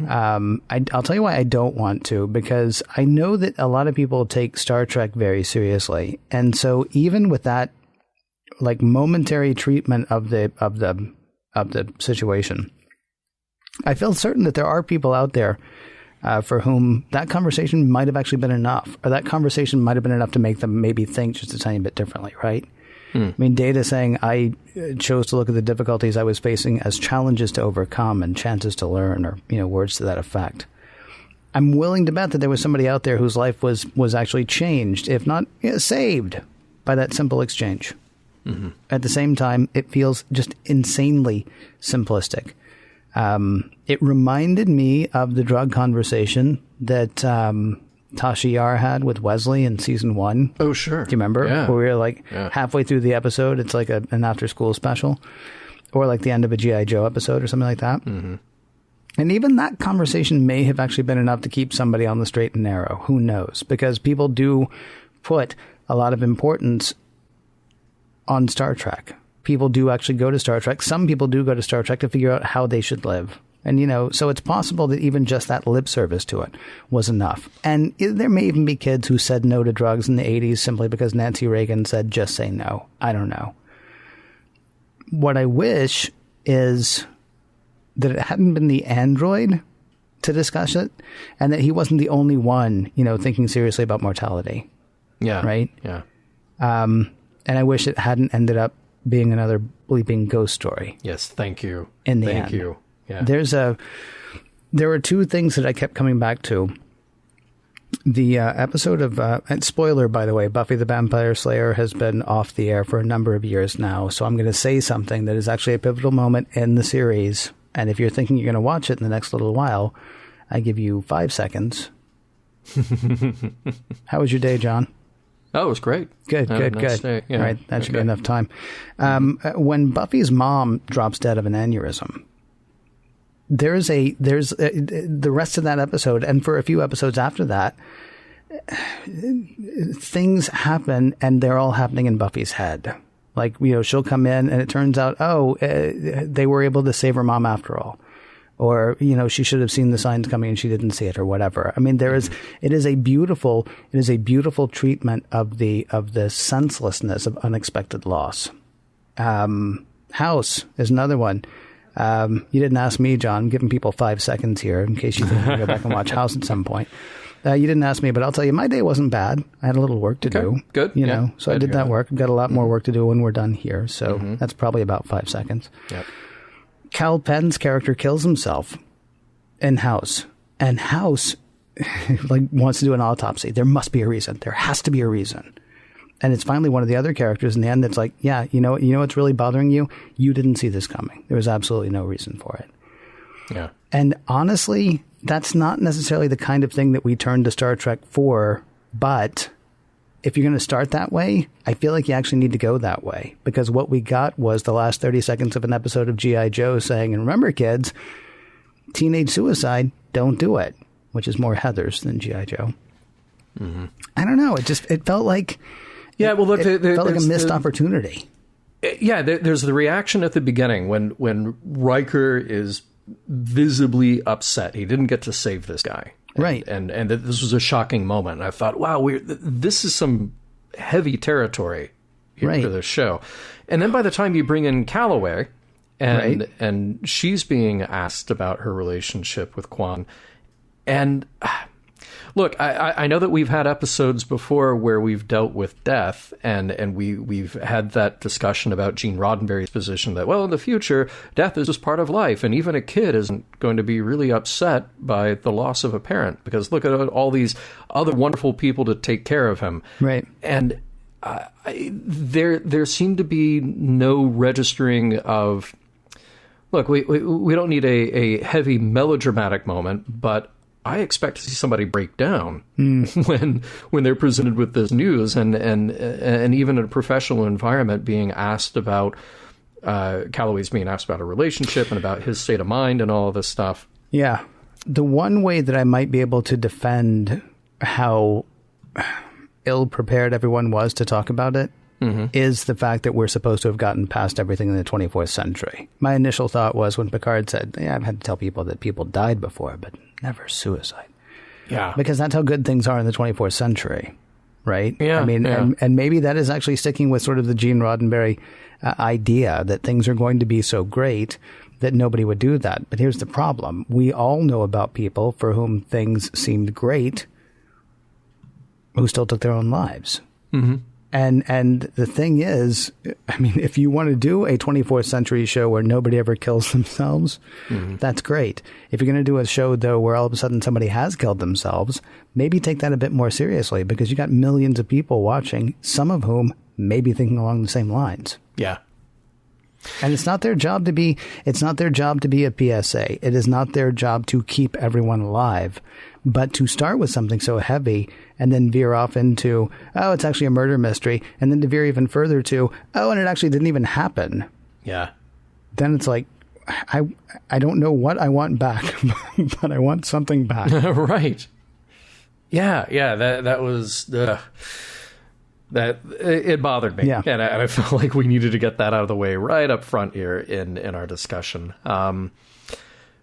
I'll tell you why I don't want to, because I know that a lot of people take Star Trek very seriously, and so even with that, like, momentary treatment of the situation, I feel certain that there are people out there for whom that conversation might have actually been enough, or that conversation might have been enough to make them maybe think just a tiny bit differently, right? I mean, Data saying, I chose to look at the difficulties I was facing as challenges to overcome and chances to learn, or, words to that effect. I'm willing to bet that there was somebody out there whose life was actually changed, if not saved, by that simple exchange. At the same time, it feels just insanely simplistic. It reminded me of the drug conversation that Tasha Yar had with Wesley in season 1. Oh, sure. Do you remember? Yeah. Where we were like halfway through the episode, it's like an after-school special, or like the end of a G.I. Joe episode or something like that. And even that conversation may have actually been enough to keep somebody on the straight and narrow. Who knows? Because people do put a lot of importance on Star Trek. People do actually go to Star Trek. Some people do go to Star Trek to figure out how they should live. And, so it's possible that even just that lip service to it was enough. And there may even be kids who said no to drugs in the 80s simply because Nancy Reagan said, just say no. I don't know. What I wish is that it hadn't been the android to discuss it, and that he wasn't the only one, thinking seriously about mortality. Yeah. Right? Yeah. And I wish it hadn't ended up being another bleeping ghost story. Yes. Thank you. In the end. Thank you. Yeah. There were two things that I kept coming back to The episode of, and spoiler, by the way, Buffy the Vampire Slayer has been off the air for a number of years now. So I'm going to say something that is actually a pivotal moment in the series. And if you're thinking you're going to watch it in the next little while, I give you 5 seconds. How was your day, John? Oh, it was great. Good. Yeah. All right, that should be enough time. When Buffy's mom drops dead of an aneurysm, there's the rest of that episode, and for a few episodes after that, things happen, and they're all happening in Buffy's head. Like, she'll come in, and it turns out, they were able to save her mom after all. Or, she should have seen the signs coming and she didn't see it, or whatever. I mean, it is a beautiful treatment of the senselessness of unexpected loss. House is another one. You didn't ask me, John. I'm giving people 5 seconds here in case you think you can go back and watch House at some point. You didn't ask me, but I'll tell you, my day wasn't bad. I had a little work to do. Good. So I did that work. I've got a lot more work to do when we're done here. So that's probably about 5 seconds. Yep. Cal Penn's character kills himself in House. And House wants to do an autopsy. There must be a reason. There has to be a reason. And it's finally one of the other characters in the end that's like, yeah, you know what's really bothering you? You didn't see this coming. There was absolutely no reason for it. Yeah. And honestly, that's not necessarily the kind of thing that we turn to Star Trek for, but if you're going to start that way, I feel like you actually need to go that way, because what we got was the last 30 seconds of an episode of G.I. Joe saying, and remember, kids, teenage suicide, don't do it, which is more Heathers than G.I. Joe. Mm-hmm. I don't know. It felt like... Yeah, well, look, it felt like a missed opportunity. Yeah, there's the reaction at the beginning when Riker is visibly upset. He didn't get to save this guy. Right. And this was a shocking moment. And I thought, wow, this is some heavy territory here for this show. And then by the time you bring in Calloway, and she's being asked about her relationship with Kwan, and look, I know that we've had episodes before where we've dealt with death, and we've had that discussion about Gene Roddenberry's position that, well, in the future, death is just part of life, and even a kid isn't going to be really upset by the loss of a parent, because look at all these other wonderful people to take care of him. Right. And there seemed to be no registering of, look, we don't need a heavy melodramatic moment, but I expect to see somebody break down when they're presented with this news, and even in a professional environment being asked about Calloway's being asked about a relationship and about his state of mind and all of this stuff. Yeah. The one way that I might be able to defend how ill-prepared everyone was to talk about it is the fact that we're supposed to have gotten past everything in the 24th century. My initial thought was when Picard said, yeah, I've had to tell people that people died before, but never suicide. Yeah. Because that's how good things are in the 24th century, right? Yeah. I mean, and maybe that is actually sticking with sort of the Gene Roddenberry idea that things are going to be so great that nobody would do that. But here's the problem. We all know about people for whom things seemed great who still took their own lives. Mm-hmm. And the thing is, I mean, if you want to do a 24th century show where nobody ever kills themselves, that's great. If you're going to do a show, though, where all of a sudden somebody has killed themselves, maybe take that a bit more seriously, because you got millions of people watching, some of whom may be thinking along the same lines. Yeah. And it's not their job to be a PSA. It is not their job to keep everyone alive. But to start with something so heavy and then veer off into, oh, it's actually a murder mystery, and then to veer even further to, oh, and it actually didn't even happen. Yeah. Then it's like, I don't know what I want back, but I want something back. Right. Yeah. That was... That it bothered me, and I felt like we needed to get that out of the way right up front here in our discussion.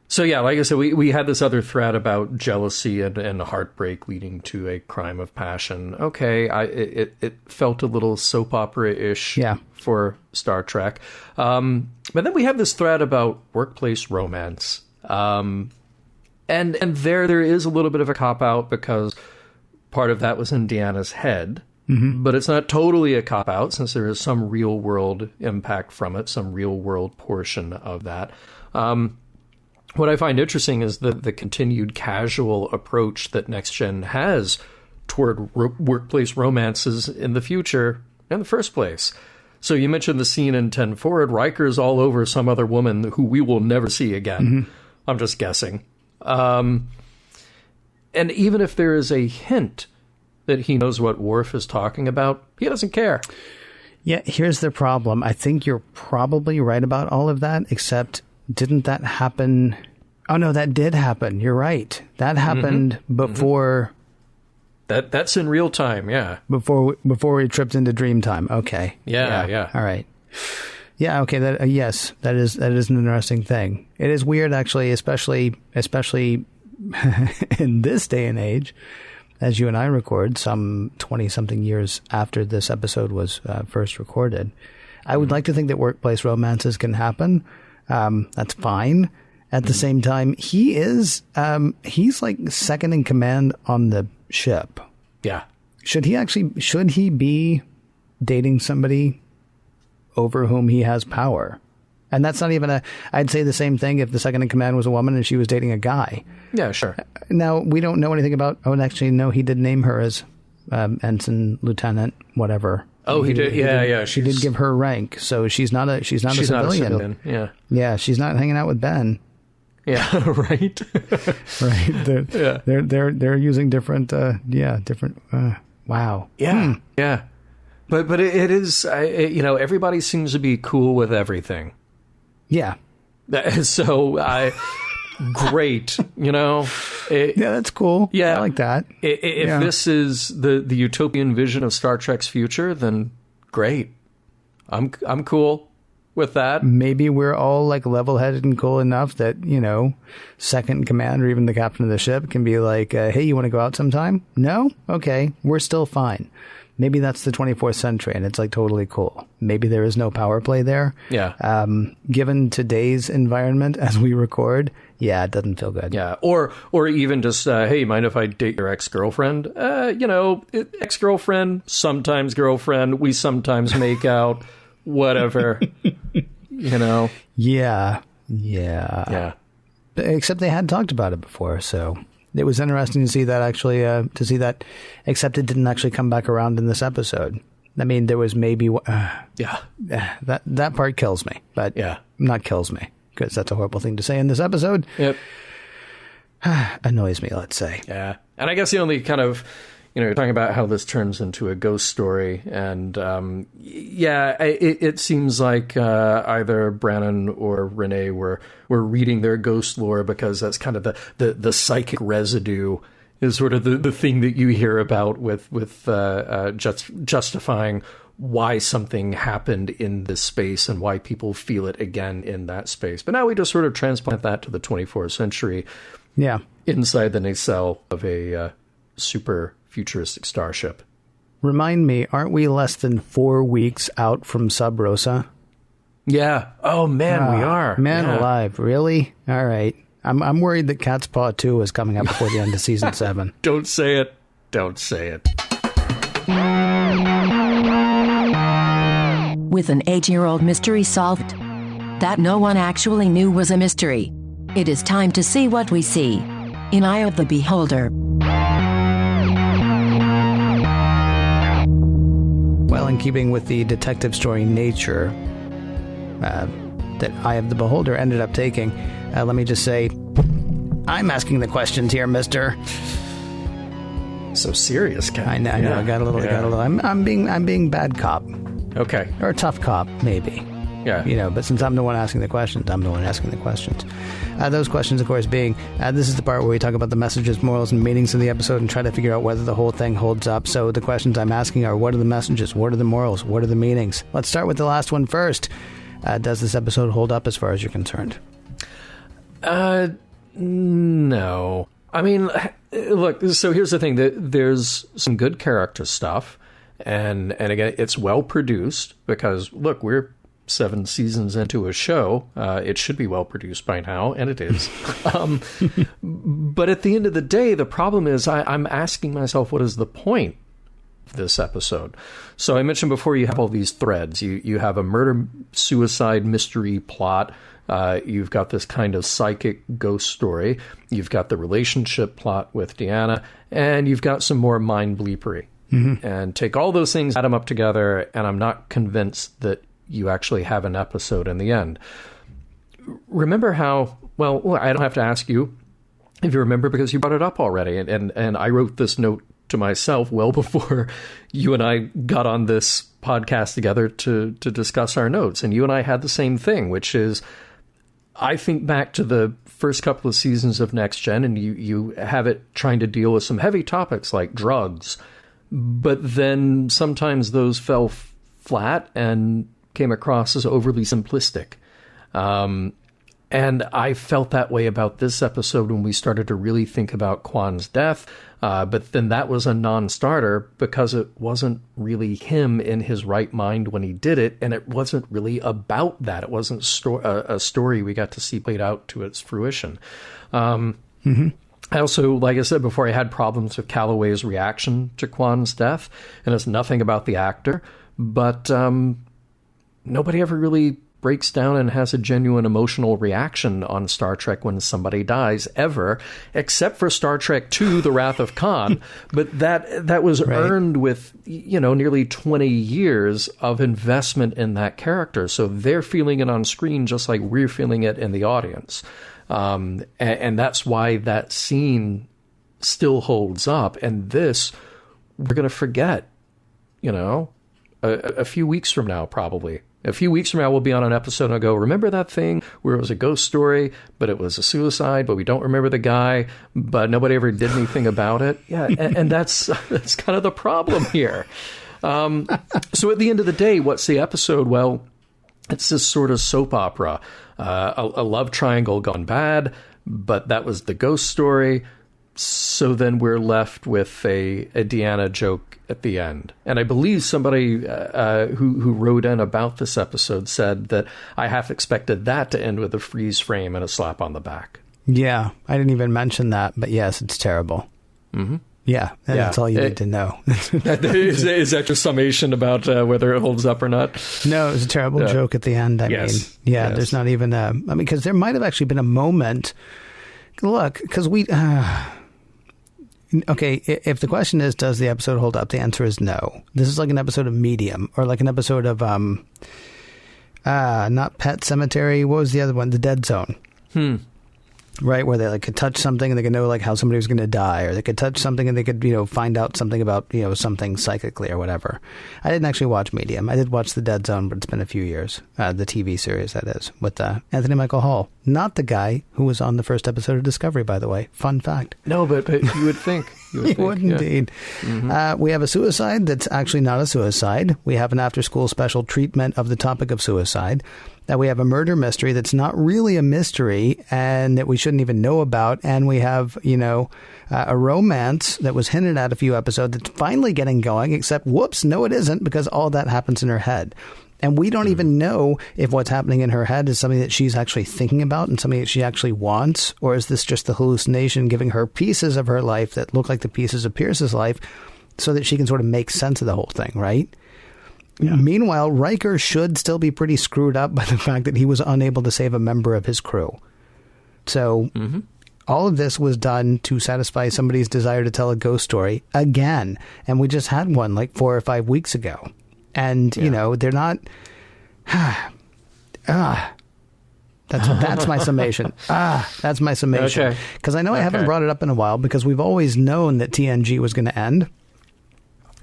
So yeah, like I said, we had this other thread about jealousy and heartbreak leading to a crime of passion. Okay, it felt a little soap opera-ish for Star Trek, but then we have this thread about workplace romance, and there is a little bit of a cop-out, because part of that was in Deanna's head. Mm-hmm. But it's not totally a cop-out, since there is some real-world impact from it, some real-world portion of that. what I find interesting is the continued casual approach that Next Gen has toward workplace romances in the future in the first place. So you mentioned the scene in 10 Forward. Riker's all over some other woman who we will never see again. Mm-hmm. I'm just guessing. And even if there is a hint that he knows what Worf is talking about, he doesn't care. Yeah, here's the problem. I think you're probably right about all of that, except didn't that happen? Oh, no, that did happen. You're right. That happened before... Mm-hmm. That's in real time, yeah. Before we tripped into dream time. Okay. Yeah. All right. Yeah, okay, that yes, that is an interesting thing. It is weird, actually, especially in this day and age, as you and I record, some 20-something years after this episode was first recorded. I would like to think that workplace romances can happen. That's fine. At the same time, he's like second in command on the ship. Yeah. Should he be dating somebody over whom he has power? And that's not even I'd say the same thing if the second in command was a woman and she was dating a guy. Yeah, sure. Now, we don't know anything about, actually, no, he did name her as ensign, lieutenant, whatever. Oh, he did. Yeah. She did give her rank, so she's not a civilian. Yeah. Yeah, she's not hanging out with Ben. Yeah, right. Right. They're using different. Wow. Yeah. Yeah. But it is. Everybody seems to be cool with everything. Yeah. So great. Yeah, that's cool. Yeah, I like that. If this is the utopian vision of Star Trek's future, then great. I'm cool with that. Maybe we're all like level-headed and cool enough that, second in command or even the captain of the ship can be like, hey, you want to go out sometime? No? Okay. We're still fine. Maybe that's the 24th century and it's like totally cool. Maybe there is no power play there. Yeah. Given today's environment as we record, yeah, it doesn't feel good. Yeah. Or even just, hey, mind if I date your ex-girlfriend? Ex-girlfriend, sometimes girlfriend, we sometimes make out. Whatever, Yeah. Except they had talked about it before, so it was interesting to see that actually, except it didn't actually come back around in this episode. I mean, there was maybe, that part kills me, but not kills me, because that's a horrible thing to say in this episode. Yep. Annoys me, let's say. Yeah. And I guess the only kind of, you're talking about how this turns into a ghost story, and it seems like either Brannon or Renee were reading their ghost lore, because that's kind of the psychic residue is sort of the thing that you hear about with justifying why something happened in this space and why people feel it again in that space. But now we just sort of transplant that to the 24th century, inside the nacelle of a super futuristic starship. Remind me, aren't we less than 4 weeks out from Sub Rosa? Yeah. Oh, man, we are. Man alive. Really? All right. I'm worried that Cat's Paw 2 is coming up before the end of season 7. Don't say it. Don't say it. With an 8-year-old mystery solved that no one actually knew was a mystery, it is time to see what we see in Eye of the Beholder. Well, in keeping with the detective story nature that Eye of the Beholder ended up taking, let me just say, I'm asking the questions here, mister. So serious, Ken. I know. I got a little. I'm being bad cop. Okay. Or tough cop, maybe. Yeah. But since I'm the one asking the questions, I'm the one asking the questions. Those questions, of course, being, this is the part where we talk about the messages, morals, and meanings of the episode and try to figure out whether the whole thing holds up. So the questions I'm asking are, what are the messages? What are the morals? What are the meanings? Let's start with the last one first. Does this episode hold up as far as you're concerned? No. I mean, look, so here's the thing. There's some good character stuff. And again, it's well produced because, look, we're 7 seasons into a show. It should be well produced by now, and it is. But at the end of the day, the problem is I'm asking myself, what is the point this episode. So I mentioned before, you have all these threads. You have a murder-suicide mystery plot. You've got this kind of psychic ghost story. You've got the relationship plot with Deanna, and you've got some more mind-bleepery. Mm-hmm. And take all those things, add them up together, and I'm not convinced that you actually have an episode in the end. Remember how, well, I don't have to ask you if you remember because you brought it up already. And I wrote this note to myself well before you and I got on this podcast together to discuss our notes. And you and I had the same thing, which is, I think back to the first couple of seasons of Next Gen, and you have it trying to deal with some heavy topics like drugs. But then sometimes those fell flat and came across as overly simplistic. And I felt that way about this episode when we started to really think about Kwan's death. But then that was a non-starter because it wasn't really him in his right mind when he did it. And it wasn't really about that. It wasn't a story we got to see played out to its fruition. Mm-hmm. I also, like I said before, I had problems with Calloway's reaction to Kwan's death. And it's nothing about the actor. But nobody ever really breaks down and has a genuine emotional reaction on Star Trek when somebody dies, ever, except for Star Trek II, The Wrath of Khan. But that was earned with, nearly 20 years of investment in that character. So they're feeling it on screen just like we're feeling it in the audience. And that's why that scene still holds up. And this, we're going to forget, a few weeks from now, probably. A few weeks from now, we'll be on an episode and I'll go, remember that thing where it was a ghost story, but it was a suicide, but we don't remember the guy, but nobody ever did anything about it? Yeah, and that's kind of the problem here. So at the end of the day, what's the episode? Well, it's this sort of soap opera, a love triangle gone bad, but that was the ghost story. So then we're left with a Deanna joke at the end. And I believe somebody who wrote in about this episode said that I half expected that to end with a freeze frame and a slap on the back. Yeah, I didn't even mention that, but yes, it's terrible. Mm-hmm. Yeah, that's all you need to know. Is that your summation about whether it holds up or not? No, it was a terrible joke at the end. I mean, there's not even because there might have actually been a moment. Look, because we... Okay, if the question is, does the episode hold up? The answer is no. This is like an episode of Medium, or like an episode of, not Pet Cemetery. What was the other one? The Dead Zone. Right, where they could touch something and they could know how somebody was going to die, or they could touch something and they could find out something about something psychically or whatever. I didn't actually watch Medium. I did watch The Dead Zone, but it's been a few years. The TV series, that is, with Anthony Michael Hall, not the guy who was on the first episode of Discovery, by the way. Fun fact. No, but you would think. You would indeed. Mm-hmm. We have a suicide that's actually not a suicide. We have an after-school special treatment of the topic of suicide. That we have a murder mystery that's not really a mystery and that we shouldn't even know about. And we have, a romance that was hinted at a few episodes that's finally getting going, except, whoops, no, it isn't, because all that happens in her head. And we don't even know if what's happening in her head is something that she's actually thinking about and something that she actually wants, or is this just the hallucination giving her pieces of her life that look like the pieces of Pierce's life so that she can sort of make sense of the whole thing, right? Yeah. Meanwhile, Riker should still be pretty screwed up by the fact that he was unable to save a member of his crew. So all of this was done to satisfy somebody's desire to tell a ghost story again. And we just had one 4 or 5 weeks ago. And, they're not... That's my summation. That's my summation. Because I know I haven't brought it up in a while because we've always known that TNG was going to end.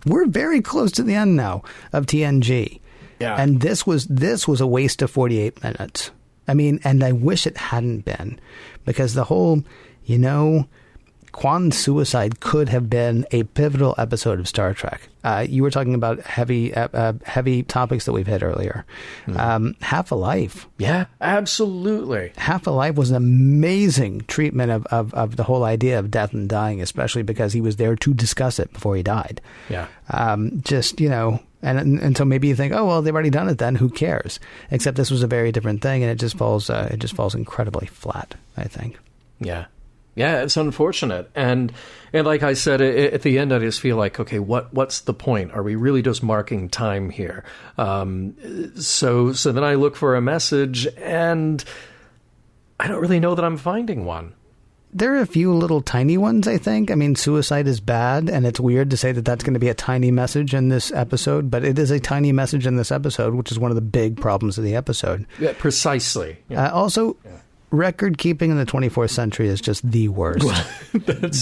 We're very close to the end now of TNG. Yeah. And this was a waste of 48 minutes. I mean, and I wish it hadn't been, because the whole, Kwan's suicide could have been a pivotal episode of Star Trek. You were talking about heavy topics that we've hit earlier. Half a Life. Yeah, absolutely. Half a Life was an amazing treatment of the whole idea of death and dying, especially because he was there to discuss it before he died. Yeah. And until maybe you think, oh, well, they've already done it then. Who cares? Except this was a very different thing, and it just falls incredibly flat, I think. Yeah. Yeah, it's unfortunate. And like I said, at the end, I just feel like, okay, what's the point? Are we really just marking time here? So then I look for a message, and I don't really know that I'm finding one. There are a few little tiny ones, I think. I mean, suicide is bad, and it's weird to say that that's going to be a tiny message in this episode, but it is a tiny message in this episode, which is one of the big problems of the episode. Yeah, precisely. Yeah. Record keeping in the 24th century is just the worst.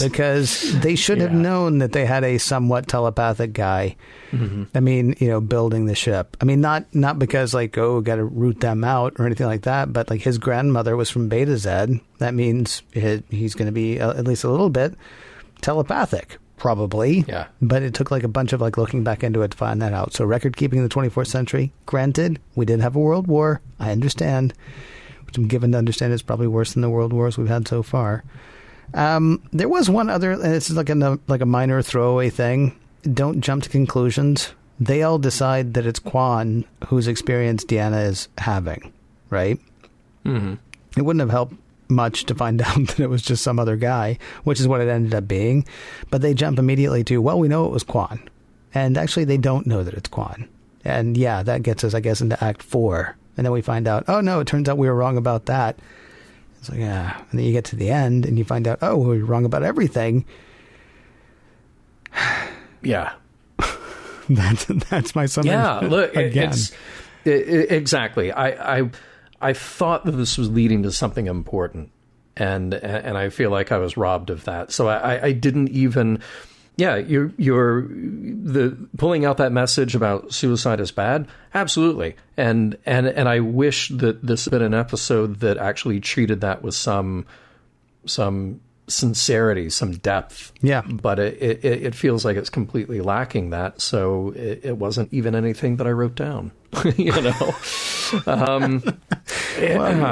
Because they should have known that they had a somewhat telepathic guy. Mm-hmm. I mean, building the ship. I mean, not because got to root them out or anything like that, but like his grandmother was from Beta Z. That means he's going to be at least a little bit telepathic, probably. Yeah. But it took like a bunch of looking back into it to find that out. So record keeping in the 24th century, granted, we did have a world war. I understand. Which I'm given to understand is probably worse than the world wars we've had so far. There was one other, and it's like a minor throwaway thing. Don't jump to conclusions. They all decide that it's Quan whose experience Deanna is having, right? Mm-hmm. It wouldn't have helped much to find out that it was just some other guy, which is what it ended up being. But they jump immediately to, well, we know it was Quan. And actually, they don't know that it's Quan. And yeah, that gets us, I guess, into Act 4. And then we find out, oh, no, it turns out we were wrong about that. It's like, yeah. And then you get to the end and you find out, oh, we were wrong about everything. Yeah. That's my summary. Yeah, look, again. Exactly. I thought that this was leading to something important. And I feel like I was robbed of that. So I didn't even... Yeah, you're pulling out that message about suicide is bad. Absolutely, and I wish that this had been an episode that actually treated that with some sincerity, some depth. Yeah, but it feels like it's completely lacking that. So it wasn't even anything that I wrote down. Well,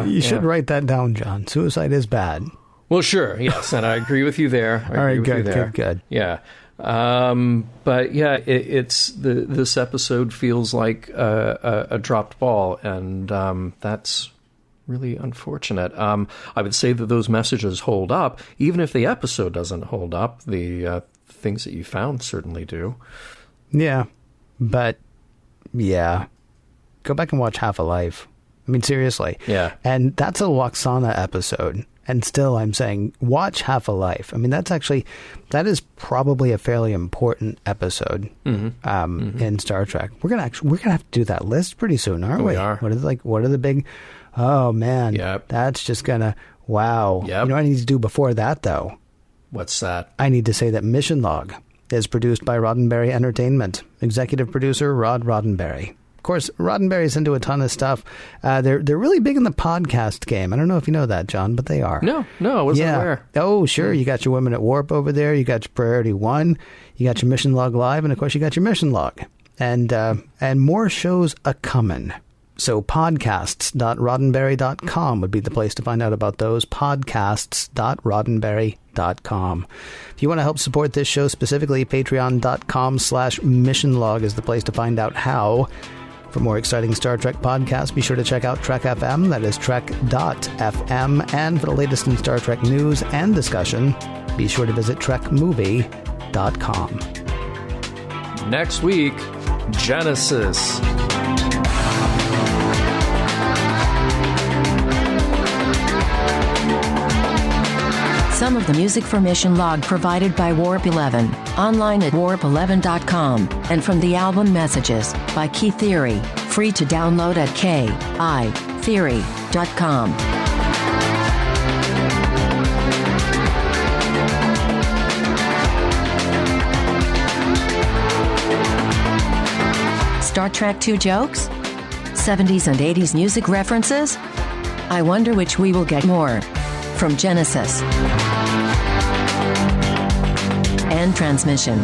you should write that down, John. Suicide is bad. Well, sure, yes, and I agree with you there. All right, good. Yeah, but yeah, it's this episode feels like a dropped ball, and that's really unfortunate. I would say that those messages hold up, even if the episode doesn't hold up. The things that you found certainly do. Yeah, but yeah, go back and watch Half a Life. I mean, seriously. Yeah, and that's a Lwaxana episode. And still, I'm saying, watch Half a Life. I mean, that is probably a fairly important episode in Star Trek. We're gonna have to do that list pretty soon, aren't we? We are. What are the big? Oh man, that's just gonna wow. Yep. You know what I need to do before that though? What's that? I need to say that Mission Log is produced by Roddenberry Entertainment. Executive producer Rod Roddenberry. Of course, Roddenberry's into a ton of stuff. They're really big in the podcast game. I don't know if you know that, John, but they are. No, I wasn't aware. Oh, sure. You got your Women at Warp over there. You got your Priority One. You got your Mission Log Live, and of course, you got your Mission Log. And more shows a-coming. So podcasts.roddenberry.com would be the place to find out about those. Podcasts.roddenberry.com. If you want to help support this show specifically, patreon.com/missionlog is the place to find out how. For more exciting Star Trek podcasts, be sure to check out Trek FM, that is trek.fm. And for the latest in Star Trek news and discussion, be sure to visit trekmovie.com. Next week, Genesis. Some of the music for Mission Log provided by Warp 11, online at warp11.com, and from the album Messages by Key Theory, free to download at kitheory.com. Star Trek II jokes? 70s and 80s music references? I wonder which we will get more. From Genesis. And transmission.